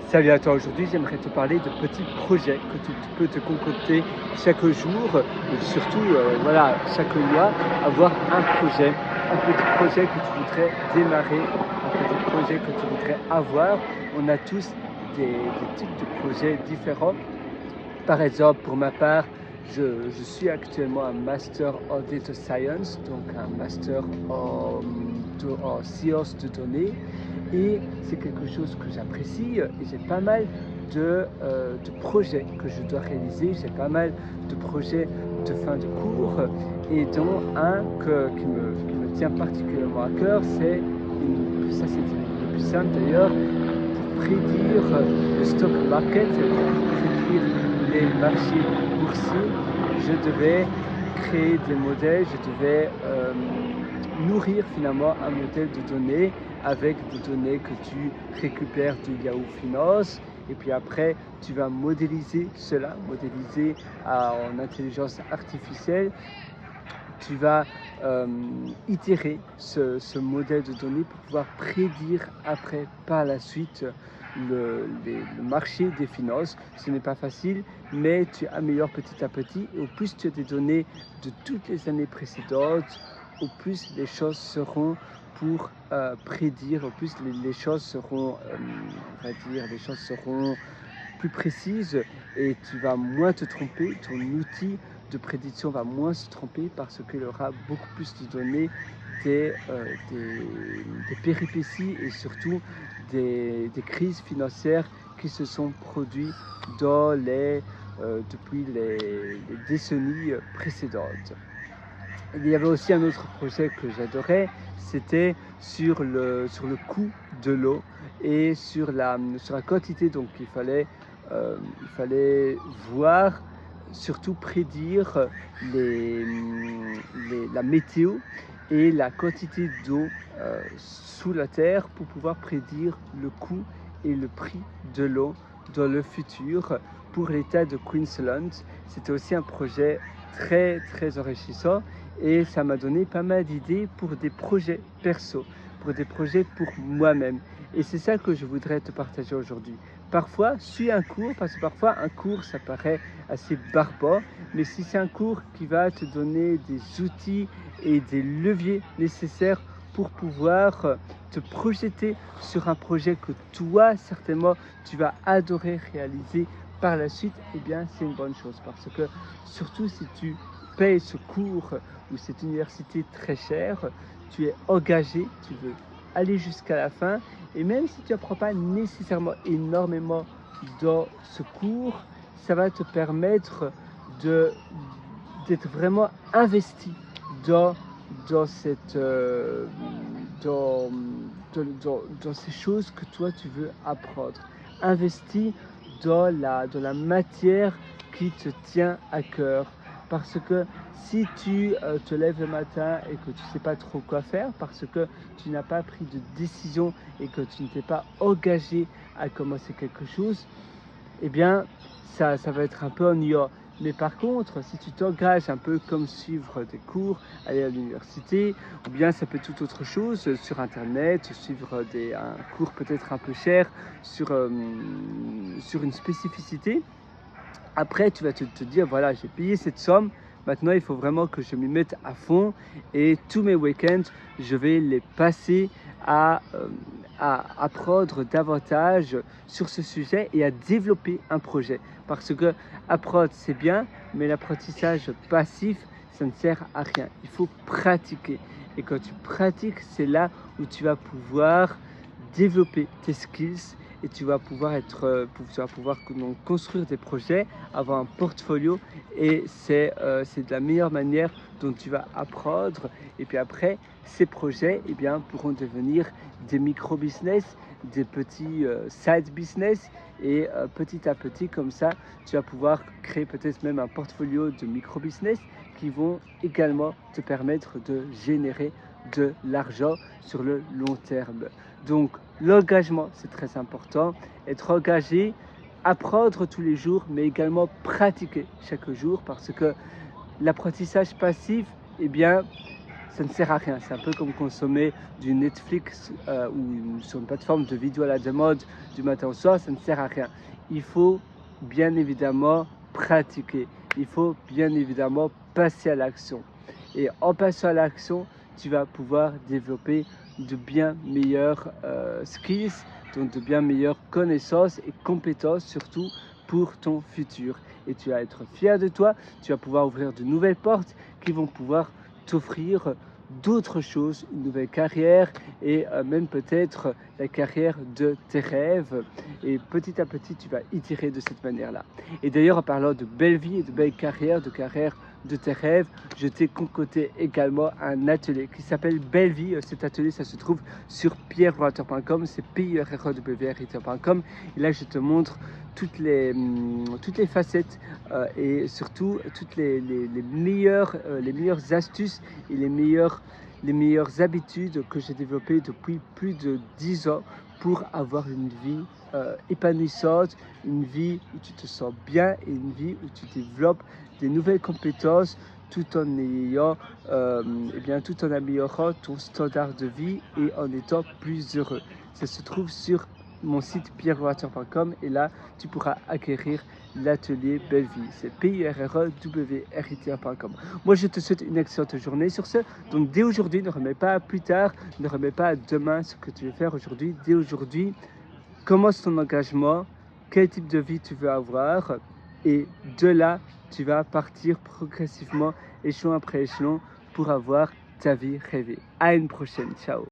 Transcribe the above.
Salut à toi, aujourd'hui j'aimerais te parler de petits projets que tu peux te concocter chaque jour, surtout voilà, chaque mois, avoir un projet, un petit projet que tu voudrais démarrer, un petit projet que tu voudrais avoir. On a tous des types de projets différents. Par exemple, pour ma part, je suis actuellement un master en data science, donc un master en sciences de données. Et c'est quelque chose que j'apprécie et j'ai pas mal de projets que je dois réaliser. J'ai pas mal de projets de fin de cours et dont un qui me tient particulièrement à cœur, ça c'est le plus simple d'ailleurs, pour prédire le stock market, pour prédire les marchés boursiers. Je devais créer des modèles, je devais nourrir finalement un modèle de données avec des données que tu récupères de Yahoo Finance, et puis après tu vas modéliser cela, modéliser en intelligence artificielle. Tu vas itérer ce modèle de données pour pouvoir prédire après par la suite le marché des finances. Ce n'est pas facile, mais tu améliores petit à petit, et au plus tu as des données de toutes les années précédentes, au plus les choses seront pour prédire, au plus les choses seront, on va dire, les choses seront plus précises et tu vas moins te tromper. Ton outil de prédiction va moins se tromper parce qu'il aura beaucoup plus de données des péripéties et surtout des crises financières qui se sont produites depuis les décennies précédentes. Il y avait aussi un autre projet que j'adorais, c'était sur le coût de l'eau et sur la quantité. Donc il fallait voir, surtout prédire la météo et la quantité d'eau sous la terre pour pouvoir prédire le coût et le prix de l'eau dans le futur pour l'État de Queensland. C'était aussi un projet très très enrichissant et ça m'a donné pas mal d'idées pour des projets perso, pour des projets pour moi-même. Et c'est ça que je voudrais te partager aujourd'hui. Parfois, suis un cours, parce que parfois un cours ça paraît assez barbare, mais si c'est un cours qui va te donner des outils et des leviers nécessaires pour pouvoir te projeter sur un projet que toi certainement tu vas adorer réaliser par la suite, eh bien c'est une bonne chose, parce que surtout si tu payes ce cours ou cette université très chère, tu es engagé, tu veux aller jusqu'à la fin, et même si tu n'apprends pas nécessairement énormément dans ce cours, ça va te permettre d'être vraiment investi dans cette dans ces choses que toi tu veux apprendre, investi dans la matière qui te tient à cœur. Parce que si tu te lèves le matin et que tu ne sais pas trop quoi faire, parce que tu n'as pas pris de décision et que tu ne t'es pas engagé à commencer quelque chose, eh bien ça va être un peu ennuyant. Mais par contre, si tu t'engages un peu comme suivre des cours, aller à l'université, ou bien ça peut être toute autre chose sur internet, suivre un cours peut-être un peu cher sur une spécificité. Après, tu vas te dire, voilà, j'ai payé cette somme, maintenant il faut vraiment que je m'y mette à fond, et tous mes week-ends, je vais les passer à apprendre davantage sur ce sujet et à développer un projet. Parce que apprendre, c'est bien, mais l'apprentissage passif, ça ne sert à rien. Il faut pratiquer. Et quand tu pratiques, c'est là où tu vas pouvoir développer tes skills et tu vas pouvoir construire des projets, avoir un portfolio, et c'est de la meilleure manière dont tu vas apprendre. Et puis après, ces projets eh bien, pourront devenir des micro-business, des petits side business, et petit à petit comme ça, tu vas pouvoir créer peut-être même un portfolio de micro-business qui vont également te permettre de générer de l'argent sur le long terme. Donc l'engagement, c'est très important. Être engagé, apprendre tous les jours, mais également pratiquer chaque jour, parce que l'apprentissage passif, eh bien, ça ne sert à rien. C'est un peu comme consommer du Netflix ou sur une plateforme de vidéo à la demande du matin au soir, ça ne sert à rien. Il faut bien évidemment pratiquer. Il faut bien évidemment passer à l'action. Et en passant à l'action, tu vas pouvoir développer de bien meilleures skills, donc de bien meilleures connaissances et compétences surtout pour ton futur. Et tu vas être fier de toi, tu vas pouvoir ouvrir de nouvelles portes qui vont pouvoir t'offrir d'autres choses, une nouvelle carrière et même peut-être la carrière de tes rêves. Et petit à petit, tu vas itérer de cette manière-là. Et d'ailleurs, en parlant de belle vie et de belle carrière, de carrière de tes rêves, je t'ai concocté également un atelier qui s'appelle Belle Vie. Cet atelier, ça se trouve sur pierrewriter.com, c'est pierrewriter.com. Et là, je te montre toutes les facettes et surtout toutes les meilleures astuces et les meilleures habitudes que j'ai développées depuis plus de 10 ans pour avoir une vie épanouissante, une vie où tu te sens bien et une vie où tu développes des nouvelles compétences tout en ayant, tout en améliorant ton standard de vie et en étant plus heureux. Ça se trouve sur mon site pierrewriter.com et là tu pourras acquérir l'atelier Belle Vie. C'est pierrewriter.com. Moi je te souhaite une excellente journée sur ce. Donc dès aujourd'hui, ne remets pas à plus tard, ne remets pas à demain ce que tu veux faire aujourd'hui. Dès aujourd'hui, commence ton engagement, quel type de vie tu veux avoir et de là, tu vas partir progressivement, échelon après échelon, pour avoir ta vie rêvée. À une prochaine, ciao.